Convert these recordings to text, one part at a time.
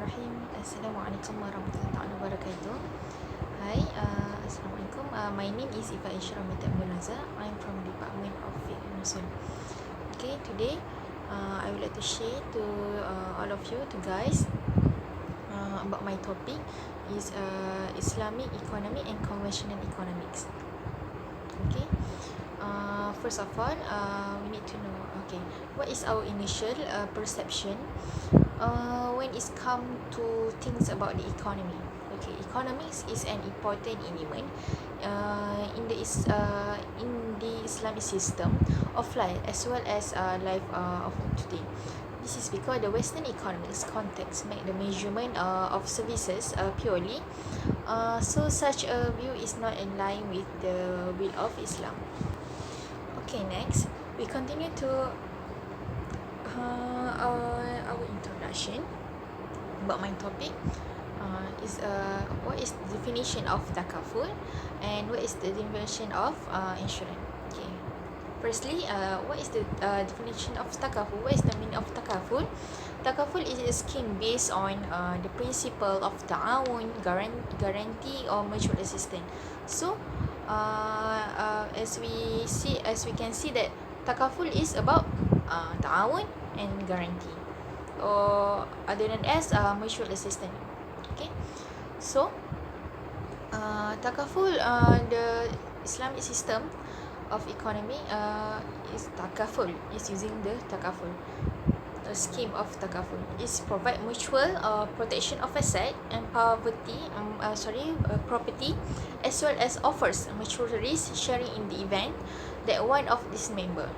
Bismillahirrahmanirrahim. Assalamualaikum warahmatullahi wabarakatuh. Hi, Assalamualaikum. My name is Iffah ABDUL. I'm from Department of Fiqh and Usul. Okay, today I would like to share to all of you, to guys, about my topic is Islamic economy and conventional economics. Okay. First of all, we need to know, okay, what is our initial perception when it's come to things about the economy. Okay, economics is an important element in the Islamic system of life as well as life of today. This is because the Western economics context make the measurement of services purely, so such a view is not in line with the will of Islam. Okay, next we continue to our introduction about my topic. Is what is the definition of takaful and what is the definition of insurance. Okay, firstly, what is the definition of takaful? What is the meaning of takaful? Takaful is a scheme based on the principle of ta'awun, guarantee or mutual assistance. So as we can see that takaful is about ta'awun and guarantee, or other than as mutual assistance. Okay, so takaful, the Islamic system of economy is takaful, is using the takaful. A scheme of takaful is provide mutual protection of asset and property, as well as offers mutual risk sharing in the event that one of these member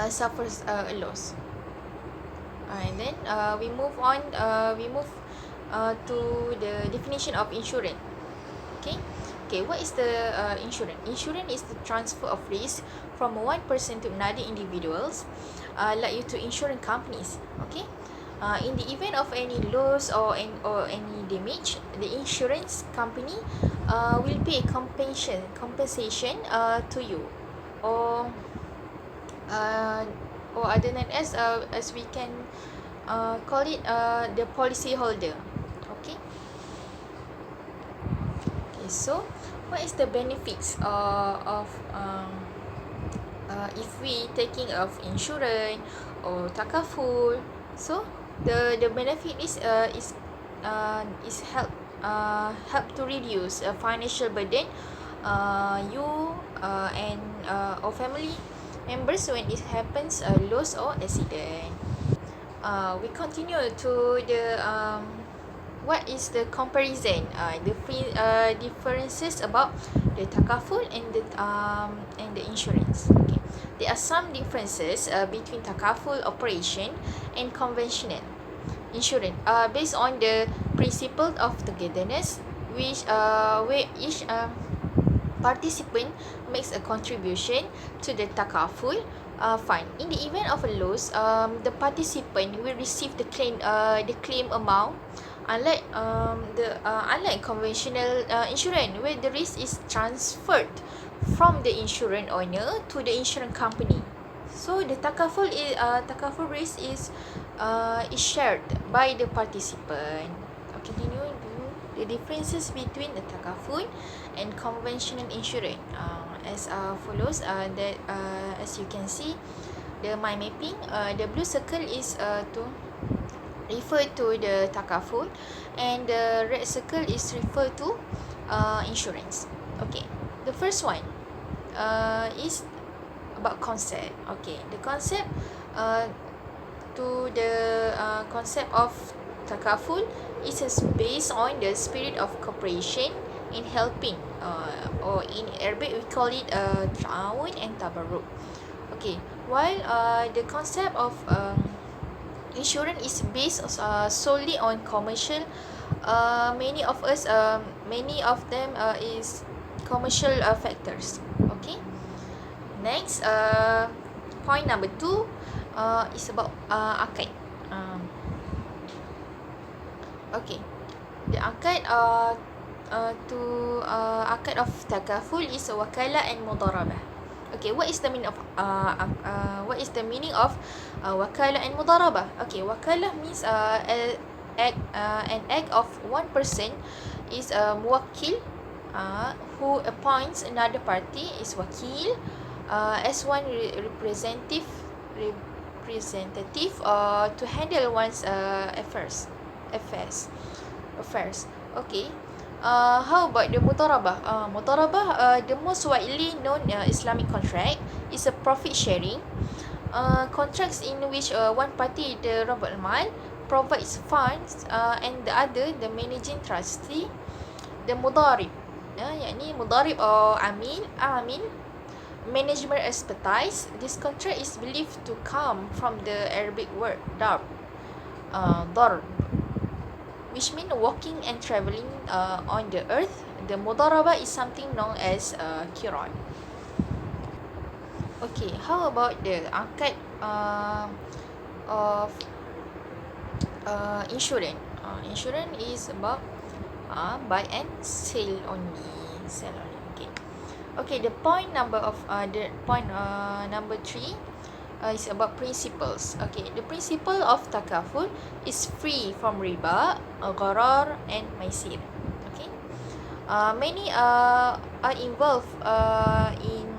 suffers a loss. And then we move to the definition of insurance. Okay, what is the insurance? Insurance is the transfer of risk from one person to another individuals, like you to insurance companies. Okay, in the event of any loss or any damage, the insurance company will pay compensation to you, or other than as we can call it the policy holder. Okay, so what is the benefits of if we taking of insurance or takaful? So the benefit is help to reduce financial burden you and or family members when it happens loss or accident. We continue to the what is the comparison, differences about the takaful and the insurance. Okay, there are some differences between takaful operation and conventional insurance based on the principle of togetherness, where each participant makes a contribution to the takaful fund. In the event of a loss, the participant will receive the claim amount, unlike conventional insurance, where the risk is transferred from the insurance owner to the insurance company. So the takaful risk is shared by the participant. Continue the differences between the takaful and conventional insurance as follows. That as you can see, the mind mapping, the blue circle is to refer to the takaful, and the red circle is refer to insurance. Okay, the first one is about concept. Okay, the concept to the concept of takaful is based on the spirit of cooperation in helping, or in Arabic we call it ta'awun and tabarruk. Okay, while the concept of insurance is based solely on commercial, many of them is commercial factors. Okay, next, point number 2 is about akad. Okay, the akad akad of takaful is wakalah and mudarabah. Okay, what is the meaning of wakalah and mudarabah? Okay, wakalah means an act of one person is a muwakkil, who appoints another party is wakil, as one representative to handle one's affairs. Okay. How about the mutarabah? The most widely known Islamic contract is a profit sharing. Contracts in which one party, the Rabbul Mal, provides funds, and the other, the managing trustee, the mudarib. Yani mudarib or amil, management expertise. This contract is believed to come from the Arabic word darb, which means walking and travelling on the earth. The mudarabah is something known as kiran. Okay, how about the akad of insurance? Insurance is about buy and sell only. Okay. Okay, the point number 3 is about principles. Okay, the principle of takaful is free from riba, gharar and maisir. Okay, many are involved in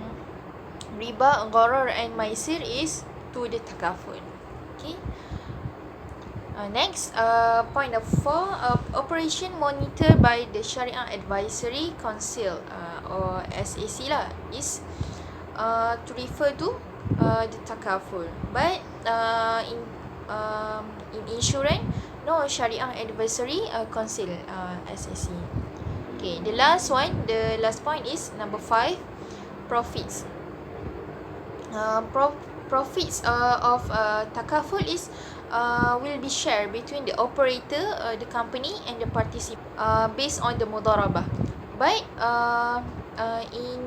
riba, gharar and maisir is to the takaful. Okay. Next, point number 4, operation monitored by the Sharia Advisory Council, or SAC lah, is to refer to the takaful. But in insurance, no Sharia Advisory Council, SAC. Okay, the last point is number 5, profits. Profits of takaful is will be shared between the operator, the company and the participant, based on the mudarabah. But in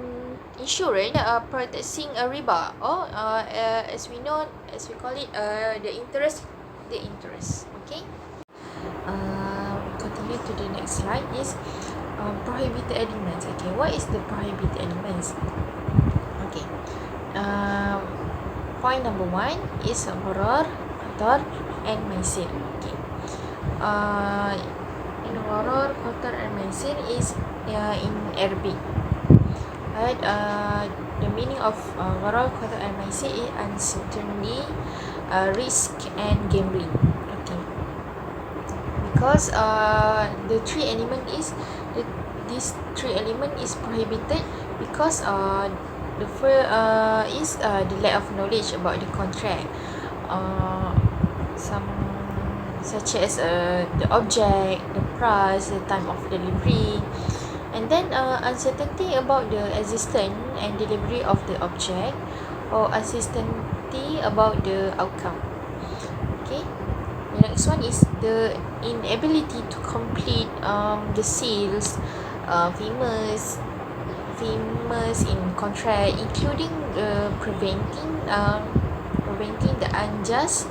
insurance, practicing a riba, or as we call it, the interest. Okay. Continue to the next slide is prohibited elements. Okay, what is the prohibited elements? Okay. Point number 1 is gharar, qatar and maisir. Okay. Gharar, qatar and maisir is in Arabic. Right? The meaning of gharar, qatar and maisir is uncertainty, risk and gambling. Okay. Because these three element is prohibited because the first is the lack of knowledge about the contract, some such as the object, the price, the time of delivery, and then uncertainty about the existence and delivery of the object, or uncertainty about the outcome. Okay. The next one is the inability to complete the sales, famous in contract, including preventing the unjust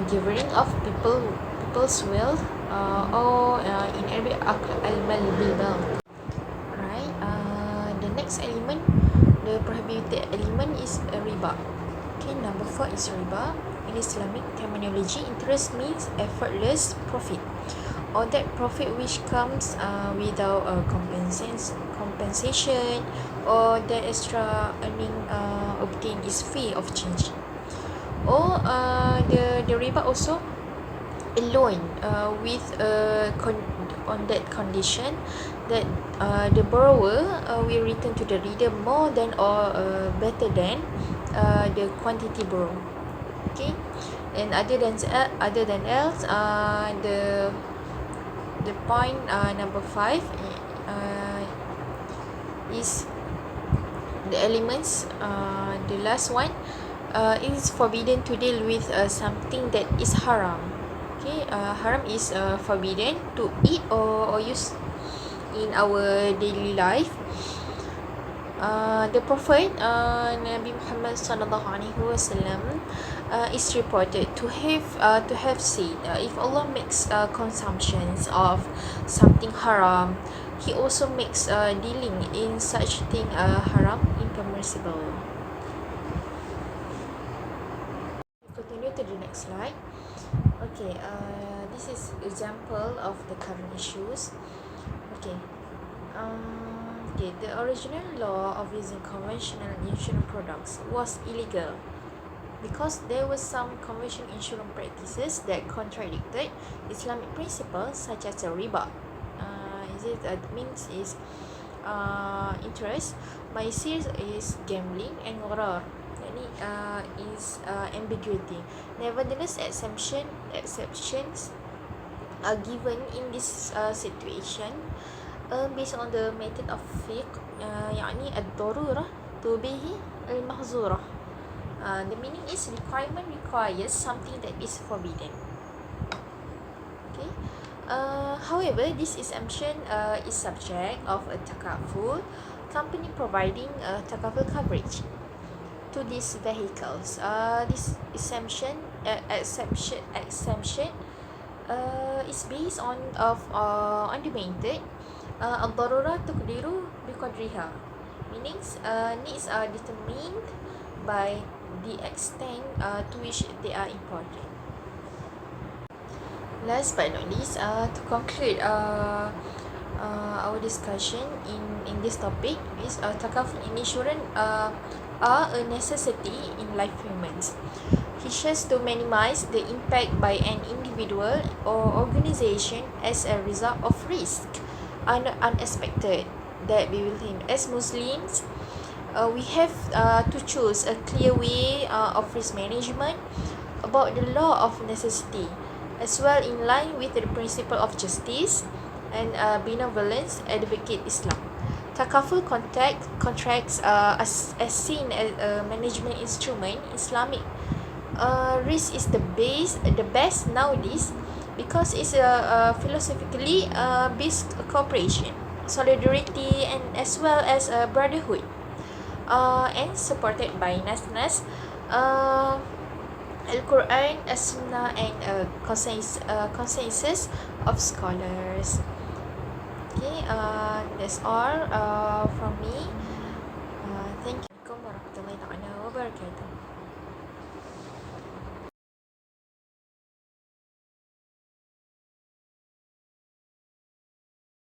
delivering of people's wealth, or in Arabic al-mal bil-mal. Right. The next element, the prohibited element is riba. Okay, number 4 is riba. In Islamic terminology, interest means effortless profit, or that profit which comes without compensation, or that extra earning obtained is free of change. Or the riba also alone, with on that condition that the borrower will return to the reader more than or better than the quantity borrowed. Okay. And other than else, the point number 5 is the elements. The last one, it is forbidden to deal with something that is haram. Okay. Haram is forbidden to eat or use in our daily life. The Prophet Nabi Muhammad sallallahu alaihi wasallam is reported to have said, if Allah makes consumptions of something haram, He also makes dealing in such thing haram, impermissible. Continue to the next slide. Okay. this is example of the current issues. Okay. The original law of using conventional insurance products was illegal because there were some conventional insurance practices that contradicted Islamic principles such as the riba. Means is interest. Maisir is gambling, and gharar is ambiguity. Nevertheless, exceptions are given in this situation based on the method of fiqh, يعني الضرورة تبيه المحظورة. The meaning is requirement requires something that is forbidden. Okay. However, this exemption is subject of a takaful company providing takaful coverage to these vehicles. This exemption is based on the method الضرورة تقدر بقدرها, meanings needs are determined by the extent to which they are important. Last but not least, to conclude our discussion in this topic is takaful insurance are a necessity in life payments. Wishes to minimize the impact by an individual or organization as a result of risk unexpected that we will think. As Muslims, we have to choose a clear way of risk management about the law of necessity, as well in line with the principle of justice and benevolence advocate Islam. Takaful contracts as seen as a management instrument. Islamic risk is the best nowadays because it's a philosophically based cooperation, solidarity, and as well as brotherhood, and supported by nas Al-Quran, As-Sunnah, and consensus of scholars. Okay, that's all from me. Thank you. Warahmatullahi wabarakatuh.